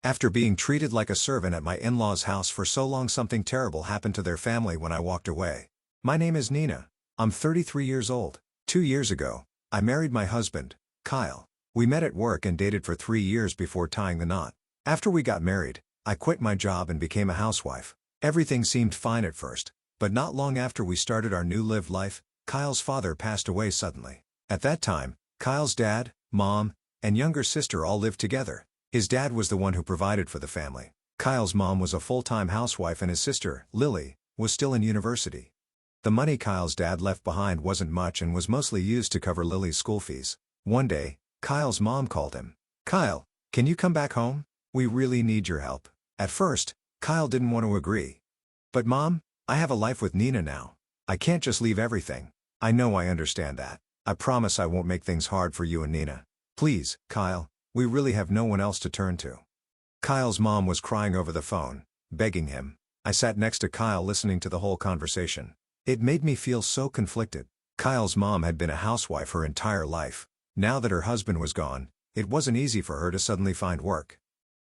After being treated like a servant at my in-laws' house for so long, something terrible happened to their family when I walked away. My name is Nina. I'm 33 years old. 2 years ago, I married my husband, Kyle. We met at work and dated for 3 years before tying the knot. After we got married, I quit my job and became a housewife. Everything seemed fine at first, but not long after we started our new lived life, Kyle's father passed away suddenly. At that time, Kyle's dad, mom, and younger sister all lived together. His dad was the one who provided for the family. Kyle's mom was a full-time housewife and his sister, Lily, was still in university. The money Kyle's dad left behind wasn't much and was mostly used to cover Lily's school fees. One day, Kyle's mom called him. "Kyle, can you come back home? We really need your help." At first, Kyle didn't want to agree. "But Mom, I have a life with Nina now. I can't just leave everything." "I know, I understand that. I promise I won't make things hard for you and Nina. Please, Kyle, we really have no one else to turn to." Kyle's mom was crying over the phone, begging him. I sat next to Kyle listening to the whole conversation. It made me feel so conflicted. Kyle's mom had been a housewife her entire life. Now that her husband was gone, it wasn't easy for her to suddenly find work.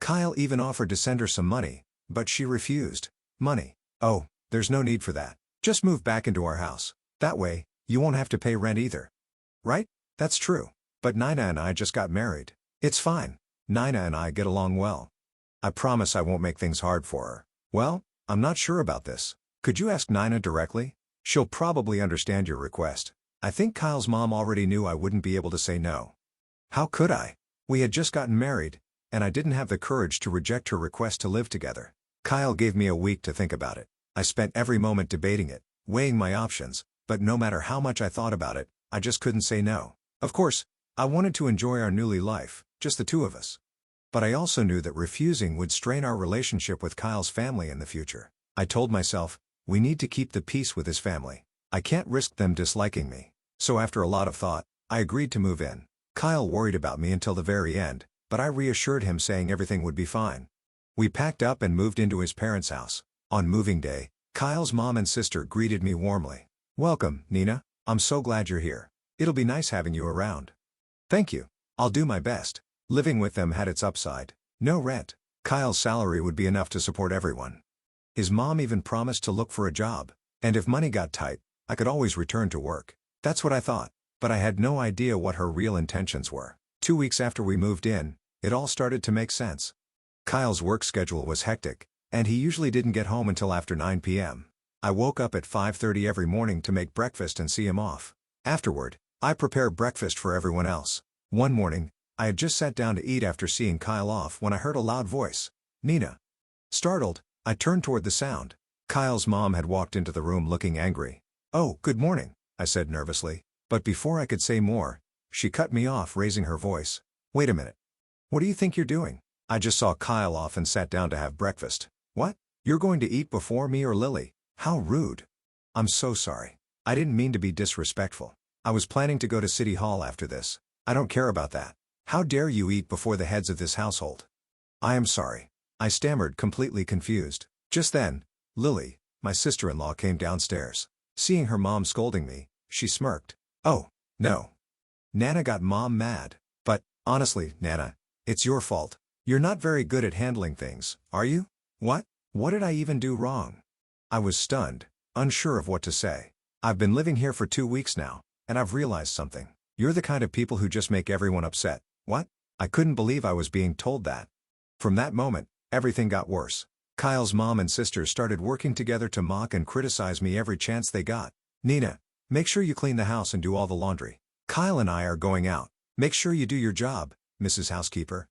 Kyle even offered to send her some money, but she refused. "Money? Oh, there's no need for that. Just move back into our house. That way, you won't have to pay rent either." "Right? That's true. But Nina and I just got married. It's fine. Nina and I get along well. I promise I won't make things hard for her." "Well, I'm not sure about this. Could you ask Nina directly? She'll probably understand your request." I think Kyle's mom already knew I wouldn't be able to say no. How could I? We had just gotten married, and I didn't have the courage to reject her request to live together. Kyle gave me a week to think about it. I spent every moment debating it, weighing my options, but no matter how much I thought about it, I just couldn't say no. Of course, I wanted to enjoy our newly life, just the two of us. But I also knew that refusing would strain our relationship with Kyle's family in the future. I told myself, we need to keep the peace with his family. I can't risk them disliking me. So after a lot of thought, I agreed to move in. Kyle worried about me until the very end, but I reassured him saying everything would be fine. We packed up and moved into his parents' house. On moving day, Kyle's mom and sister greeted me warmly. "Welcome, Nina. I'm so glad you're here. It'll be nice having you around." "Thank you. I'll do my best." Living with them had its upside. No rent. Kyle's salary would be enough to support everyone. His mom even promised to look for a job, and if money got tight, I could always return to work. That's what I thought, but I had no idea what her real intentions were. 2 weeks after we moved in, it all started to make sense. Kyle's work schedule was hectic, and he usually didn't get home until after 9 p.m. I woke up at 5:30 every morning to make breakfast and see him off. Afterward, I prepare breakfast for everyone else. One morning, I had just sat down to eat after seeing Kyle off when I heard a loud voice. "Nina." Startled, I turned toward the sound. Kyle's mom had walked into the room looking angry. "Oh, good morning," I said nervously. But before I could say more, she cut me off, raising her voice. "Wait a minute. What do you think you're doing? I just saw Kyle off and sat down to have breakfast." "What? You're going to eat before me or Lily? How rude." "I'm so sorry. I didn't mean to be disrespectful. I was planning to go to City Hall after this. I don't care about that. How dare you eat before the heads of this household?" "I am sorry," I stammered, completely confused. Just then, Lily, my sister-in-law, came downstairs. Seeing her mom scolding me, she smirked. "Oh, no. Nana got Mom mad. But, honestly, Nana, it's your fault. You're not very good at handling things, are you?" "What? What did I even do wrong?" I was stunned, unsure of what to say. "I've been living here for 2 weeks now, and I've realized something. You're the kind of people who just make everyone upset." "What?" I couldn't believe I was being told that. From that moment, everything got worse. Kyle's mom and sisters started working together to mock and criticize me every chance they got. "Nina, make sure you clean the house and do all the laundry. Kyle and I are going out. Make sure you do your job, Mrs. Housekeeper."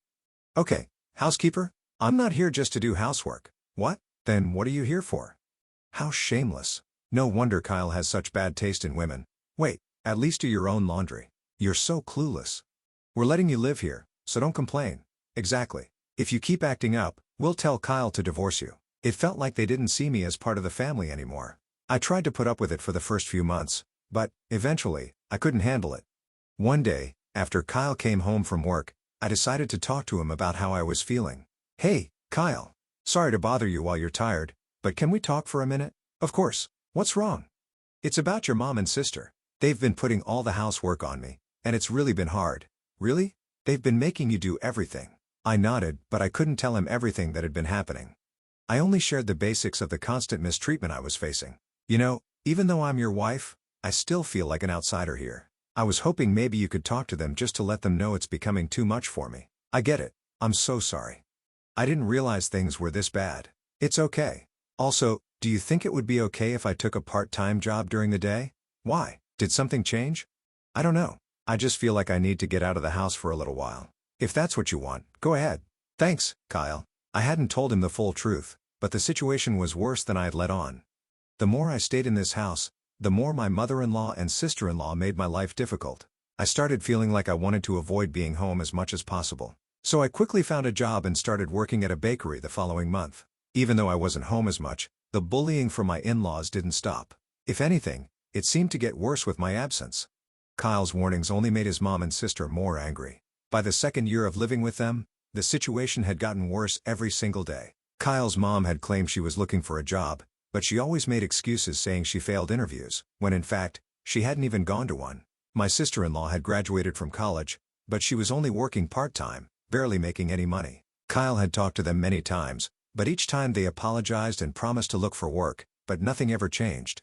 "Okay, housekeeper? I'm not here just to do housework." "What? Then what are you here for?" How shameless. No wonder Kyle has such bad taste in women. "Wait, at least do your own laundry. You're so clueless. We're letting you live here, so don't complain." "Exactly. If you keep acting up, we'll tell Kyle to divorce you." It felt like they didn't see me as part of the family anymore. I tried to put up with it for the first few months, but, eventually, I couldn't handle it. One day, after Kyle came home from work, I decided to talk to him about how I was feeling. "Hey, Kyle. Sorry to bother you while you're tired, but can we talk for a minute?" "Of course. What's wrong?" "It's about your mom and sister. They've been putting all the housework on me, and it's really been hard." "Really? They've been making you do everything?" I nodded, but I couldn't tell him everything that had been happening. I only shared the basics of the constant mistreatment I was facing. You know, even though I'm your wife, I still feel like an outsider here. I was hoping maybe you could talk to them just to let them know it's becoming too much for me. I get it. I'm so sorry. I didn't realize things were this bad. It's okay. Also, do you think it would be okay if I took a part-time job during the day? Why? Did something change? I don't know. I just feel like I need to get out of the house for a little while. If that's what you want, go ahead. Thanks, Kyle. I hadn't told him the full truth, but the situation was worse than I had let on. The more I stayed in this house, the more my mother-in-law and sister-in-law made my life difficult. I started feeling like I wanted to avoid being home as much as possible. So I quickly found a job and started working at a bakery the following month. Even though I wasn't home as much, the bullying from my in-laws didn't stop. If anything, it seemed to get worse with my absence. Kyle's warnings only made his mom and sister more angry. By the second year of living with them, the situation had gotten worse every single day. Kyle's mom had claimed she was looking for a job, but she always made excuses saying she failed interviews, when in fact, she hadn't even gone to one. My sister-in-law had graduated from college, but she was only working part-time, barely making any money. Kyle had talked to them many times, but each time they apologized and promised to look for work, but nothing ever changed.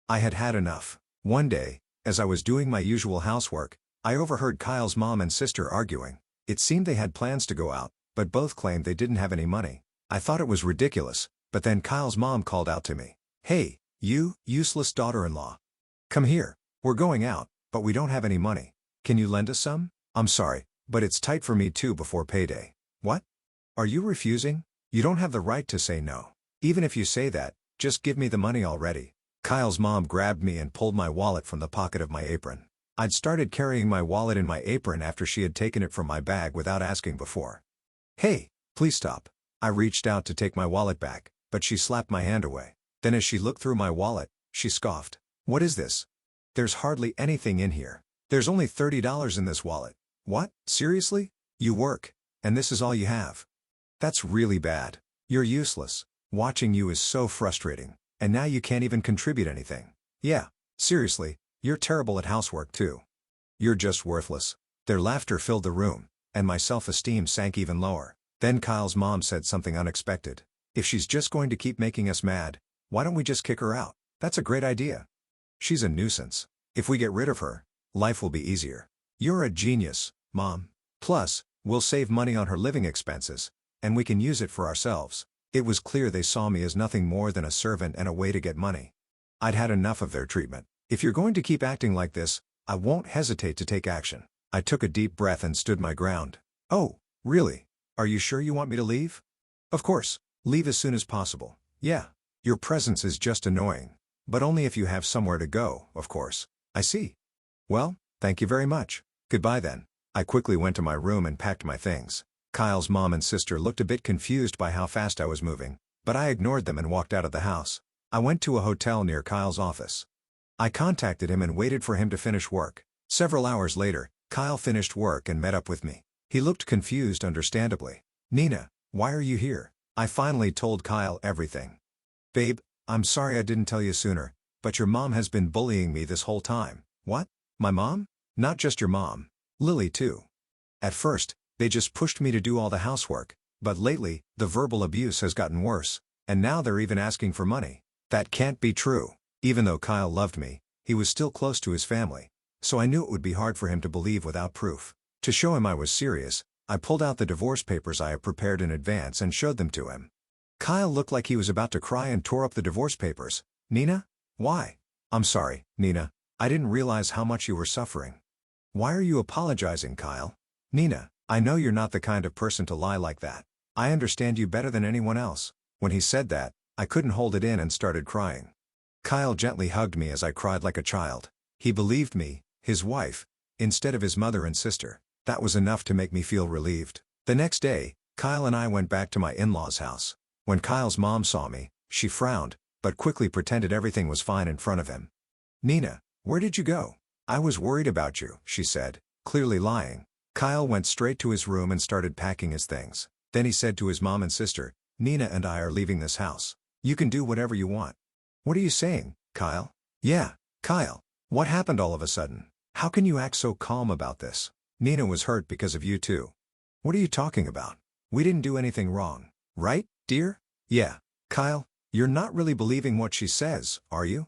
I had had enough. One day, as I was doing my usual housework, I overheard Kyle's mom and sister arguing. It seemed they had plans to go out, but both claimed they didn't have any money. I thought it was ridiculous, but then Kyle's mom called out to me. "Hey, you, useless daughter-in-law. Come here. We're going out, but we don't have any money. Can you lend us some? I'm sorry, but it's tight for me too before payday." "What? Are you refusing? You don't have the right to say no. Even if you say that, just give me the money already." Kyle's mom grabbed me and pulled my wallet from the pocket of my apron. I'd started carrying my wallet in my apron after she had taken it from my bag without asking before. "Hey, please stop." I reached out to take my wallet back, but she slapped my hand away. Then as she looked through my wallet, she scoffed. "What is this? There's hardly anything in here. There's only $30 in this wallet." "What? Seriously? You work, and this is all you have? That's really bad. You're useless. Watching you is so frustrating, and now you can't even contribute anything. Yeah, seriously, you're terrible at housework too. You're just worthless." Their laughter filled the room, and my self-esteem sank even lower. Then Kyle's mom said something unexpected. "If she's just going to keep making us mad, why don't we just kick her out? That's a great idea. She's a nuisance. If we get rid of her, life will be easier." "You're a genius, Mom. Plus, we'll save money on her living expenses, and we can use it for ourselves." It was clear they saw me as nothing more than a servant and a way to get money. I'd had enough of their treatment. "If you're going to keep acting like this, I won't hesitate to take action." I took a deep breath and stood my ground. "Oh, really? Are you sure you want me to leave?" "Of course. Leave as soon as possible. Yeah. Your presence is just annoying. But only if you have somewhere to go, of course." "I see. Well, thank you very much. Goodbye then." I quickly went to my room and packed my things. Kyle's mom and sister looked a bit confused by how fast I was moving, but I ignored them and walked out of the house. I went to a hotel near Kyle's office. I contacted him and waited for him to finish work. Several hours later, Kyle finished work and met up with me. He looked confused, understandably. "Nina, why are you here?" I finally told Kyle everything. "Babe, I'm sorry I didn't tell you sooner, but your mom has been bullying me this whole time." "What? My mom?" "Not just your mom. Lily too. At first, they just pushed me to do all the housework, but lately, the verbal abuse has gotten worse, and now they're even asking for money." That can't be true. Even though Kyle loved me, he was still close to his family, so I knew it would be hard for him to believe without proof. To show him I was serious, I pulled out the divorce papers I had prepared in advance and showed them to him. Kyle looked like he was about to cry and tore up the divorce papers. "Nina? Why?" "I'm sorry, Nina. I didn't realize how much you were suffering." "Why are you apologizing, Kyle?" "Nina, I know you're not the kind of person to lie like that. I understand you better than anyone else." When he said that, I couldn't hold it in and started crying. Kyle gently hugged me as I cried like a child. He believed me, his wife, instead of his mother and sister. That was enough to make me feel relieved. The next day, Kyle and I went back to my in-laws' house. When Kyle's mom saw me, she frowned, but quickly pretended everything was fine in front of him. "Nina, where did you go? I was worried about you," she said, clearly lying. Kyle went straight to his room and started packing his things. Then he said to his mom and sister, "Nina and I are leaving this house. You can do whatever you want." "What are you saying, Kyle?" "Yeah, Kyle. What happened all of a sudden? How can you act so calm about this? Nina was hurt because of you too." "What are you talking about? We didn't do anything wrong. Right, dear? Yeah. Kyle, you're not really believing what she says, are you?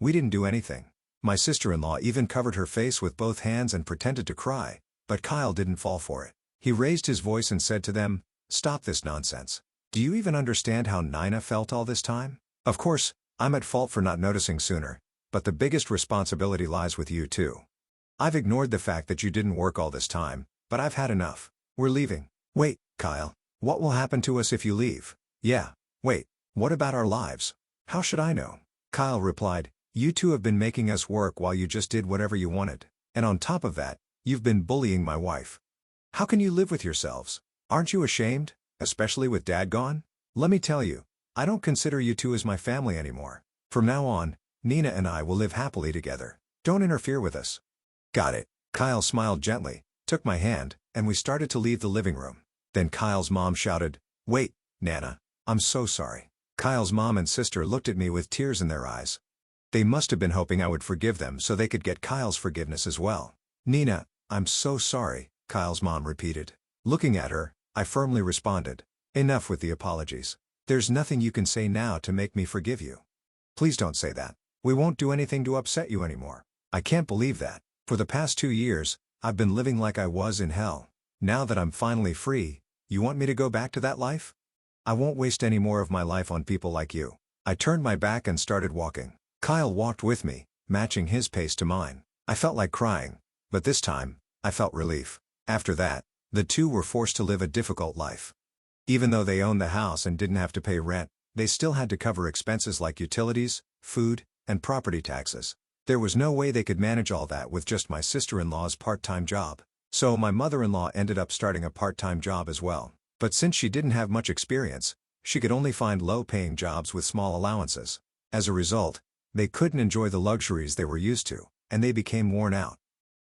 We didn't do anything. My sister-in-law even covered her face with both hands and pretended to cry, but Kyle didn't fall for it. He raised his voice and said to them, "Stop this nonsense. Do you even understand how Nina felt all this time? Of course, I'm at fault for not noticing sooner, but the biggest responsibility lies with you too. I've ignored the fact that you didn't work all this time, but I've had enough. We're leaving." "Wait, Kyle, what will happen to us if you leave?" "Yeah, wait, what about our lives?" "How should I know?" Kyle replied, "You two have been making us work while you just did whatever you wanted. And on top of that, you've been bullying my wife. How can you live with yourselves? Aren't you ashamed, especially with Dad gone? Let me tell you, I don't consider you two as my family anymore. From now on, Nina and I will live happily together. Don't interfere with us." "Got it." Kyle smiled gently, took my hand, and we started to leave the living room. Then Kyle's mom shouted, "Wait, Nana, I'm so sorry." Kyle's mom and sister looked at me with tears in their eyes. They must have been hoping I would forgive them so they could get Kyle's forgiveness as well. "Nina, I'm so sorry," Kyle's mom repeated. Looking at her, I firmly responded, "Enough with the apologies. There's nothing you can say now to make me forgive you. Please don't say that. We won't do anything to upset you anymore. I can't believe that. For the past 2 years, I've been living like I was in hell. Now that I'm finally free, you want me to go back to that life? I won't waste any more of my life on people like you." I turned my back and started walking. Kyle walked with me, matching his pace to mine. I felt like crying, but this time, I felt relief. After that, the two were forced to live a difficult life. Even though they owned the house and didn't have to pay rent, they still had to cover expenses like utilities, food, and property taxes. There was no way they could manage all that with just my sister-in-law's part-time job. So my mother-in-law ended up starting a part-time job as well. But since she didn't have much experience, she could only find low-paying jobs with small allowances. As a result, they couldn't enjoy the luxuries they were used to, and they became worn out.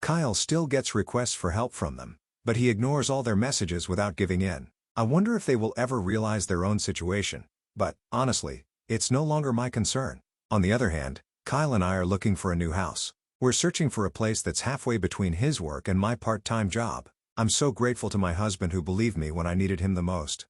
Kyle still gets requests for help from them, but he ignores all their messages without giving in. I wonder if they will ever realize their own situation. But, honestly, it's no longer my concern. On the other hand, Kyle and I are looking for a new house. We're searching for a place that's halfway between his work and my part-time job. I'm so grateful to my husband who believed me when I needed him the most.